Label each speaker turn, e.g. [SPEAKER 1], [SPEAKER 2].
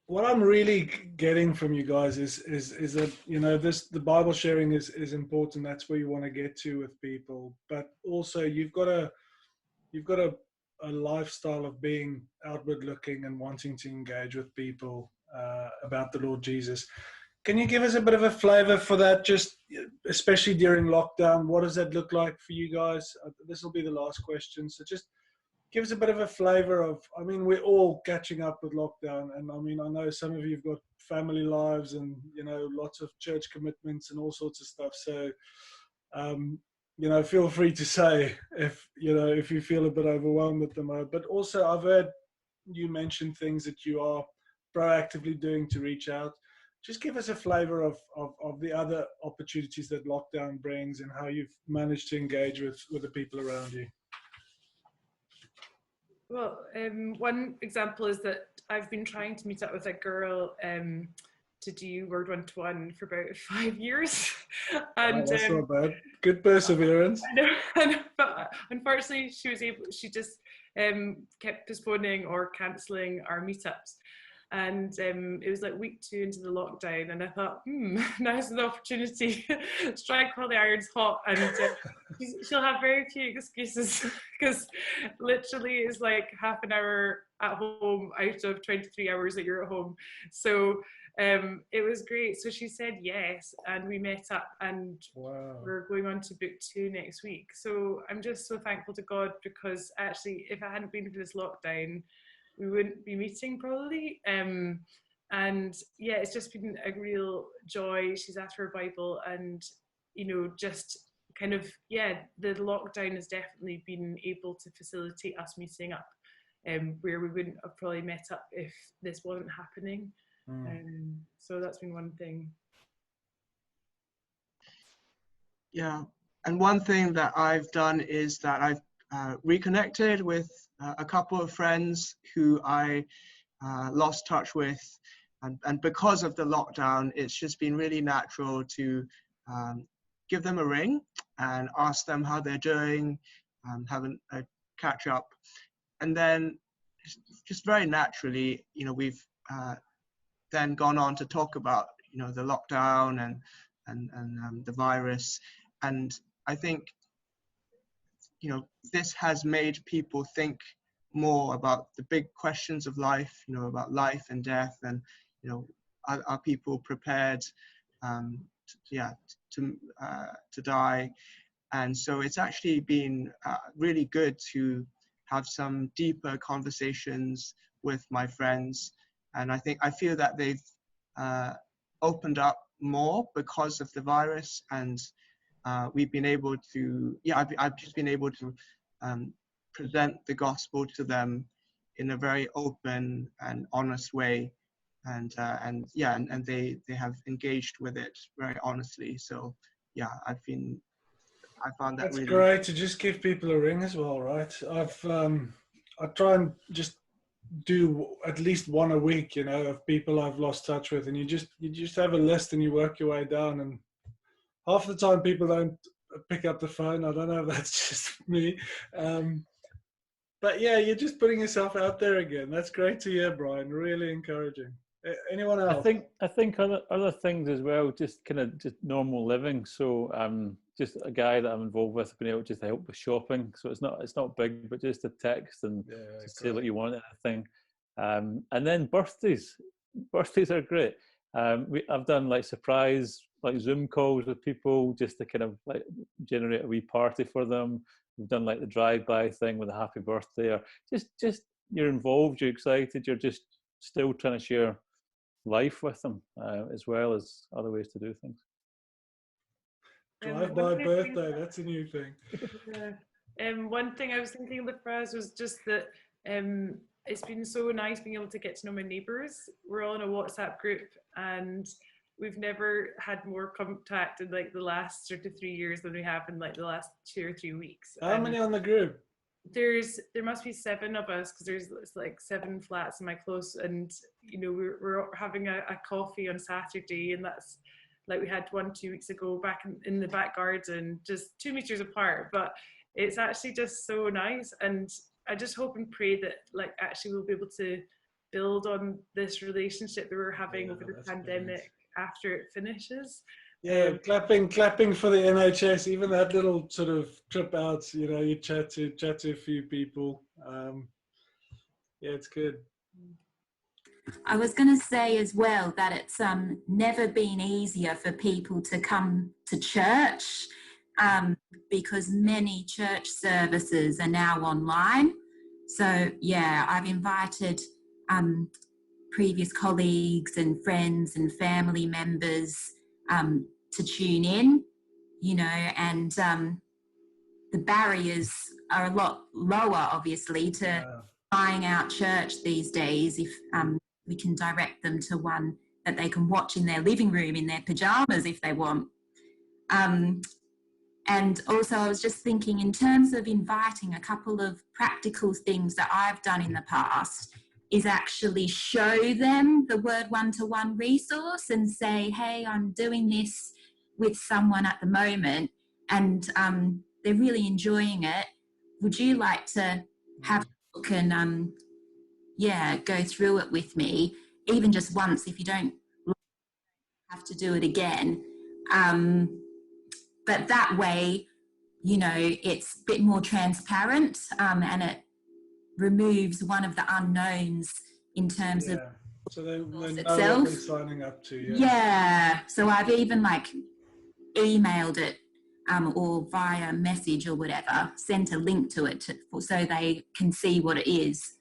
[SPEAKER 1] what I'm really getting from you guys is that, you know, the Bible sharing is important. That's where you want to get to with people, but also you've got a lifestyle of being outward looking and wanting to engage with people about the Lord Jesus. Can you give us a bit of a flavor for that, just especially during lockdown? What does that look like for you guys? This will be the last question. So just give us a bit of a flavor of, I mean, we're all catching up with lockdown. And I mean, I know some of you have got family lives and, you know, lots of church commitments and all sorts of stuff. So, um, you know, feel free to say if, you know, if you feel a bit overwhelmed at the moment. But also, I've heard you mention things that you are proactively doing to reach out. Just give us a flavor of the other opportunities that lockdown brings and how you've managed to engage with the people around you.
[SPEAKER 2] Well, one example is that I've been trying to meet up with a girl to do Word One-to-One for about 5 years. And
[SPEAKER 1] that's not bad. Good perseverance.
[SPEAKER 2] I know, but unfortunately she just kept postponing or cancelling our meetups. And it was like week 2 into the lockdown, and I thought, now's the opportunity. Strike while the iron's hot, and she'll have very few excuses because literally it's like half an hour at home out of 23 hours that you're at home. So it was great. So she said yes, and we met up, and we're going on to book 2 next week. So I'm just so thankful to God, because actually, if it hadn't been for this lockdown, we wouldn't be meeting probably. And yeah, it's just been a real joy. She's asked for a Bible, and you know, just kind of, yeah, the lockdown has definitely been able to facilitate us meeting up, where we wouldn't have probably met up if this wasn't happening. So that's been one thing.
[SPEAKER 3] Yeah, and one thing that I've done is that I've reconnected with a couple of friends who I lost touch with, and because of the lockdown, it's just been really natural to give them a ring and ask them how they're doing, have a catch up, and then just very naturally, you know, we've then gone on to talk about, you know, the lockdown and the virus. And I think, you know, this has made people think more about the big questions of life, you know, about life and death, and, you know, are people prepared to die? And so it's actually been really good to have some deeper conversations with my friends. And I feel that they've opened up more because of the virus, and we've been able to, I've just been able to present the gospel to them in a very open and honest way, and they have engaged with it very honestly. So yeah, I found that
[SPEAKER 1] That's
[SPEAKER 3] really
[SPEAKER 1] great to just give people a ring as well, right? I try and just do at least one a week, you know, of people I've lost touch with, and you just have a list and you work your way down, and half the time people don't pick up the phone. I don't know if that's just me. But yeah, you're just putting yourself out there again. That's great to hear, Brian. Really encouraging. Anyone else?
[SPEAKER 4] I think other things as well, just kind of just normal living. So just a guy that I'm involved with, been able just to help with shopping. So it's not big, but just a text and just say what you want, anything. And then birthdays. Birthdays are great. I've done like surprise like Zoom calls with people just to kind of like generate a wee party for them. We've done like the drive-by thing with a happy birthday, or just you're involved, you're excited, you're just still trying to share life with them, as well as other ways to do things.
[SPEAKER 1] Drive-by birthday, that's a new thing.
[SPEAKER 2] One thing I was thinking of the phrase was just that it's been so nice being able to get to know my neighbours. We're all in a WhatsApp group, and we've never had more contact in like the last sort of 3 years than we have in like the last 2 or 3 weeks.
[SPEAKER 1] How many on the group?
[SPEAKER 2] There must be 7 of us, because it's like 7 flats in my close, and you know, we're having a coffee on Saturday, and that's like we had one 2 weeks ago back in the back garden, just 2 meters apart, but it's actually just so nice. And I just hope and pray that like actually we'll be able to build on this relationship that we're having over the
[SPEAKER 1] that's
[SPEAKER 2] pandemic
[SPEAKER 1] brilliant.
[SPEAKER 2] after it finishes.
[SPEAKER 1] Yeah, clapping for the NHS. Even that little sort of trip out, you know, you chat to a few people. Yeah, it's good.
[SPEAKER 5] I was going to say as well that it's never been easier for people to come to church, because many church services are now online. So yeah, I've invited previous colleagues and friends and family members to tune in, you know, and the barriers are a lot lower, obviously, to trying out church these days if we can direct them to one that they can watch in their living room in their pajamas if they want. And also I was just thinking, in terms of inviting, a couple of practical things that I've done in the past is actually show them the Word One-to-One resource and say, hey, I'm doing this with someone at the moment and they're really enjoying it. Would you like to have a look and go through it with me, even just once, if you don't have to do it again. But that way, you know, it's a bit more transparent, and it removes one of the unknowns in terms of
[SPEAKER 1] so they know
[SPEAKER 5] itself.
[SPEAKER 1] what they're signing up to.
[SPEAKER 5] Yeah. So I've even like emailed it or via message or whatever, sent a link to it so they can see what it is.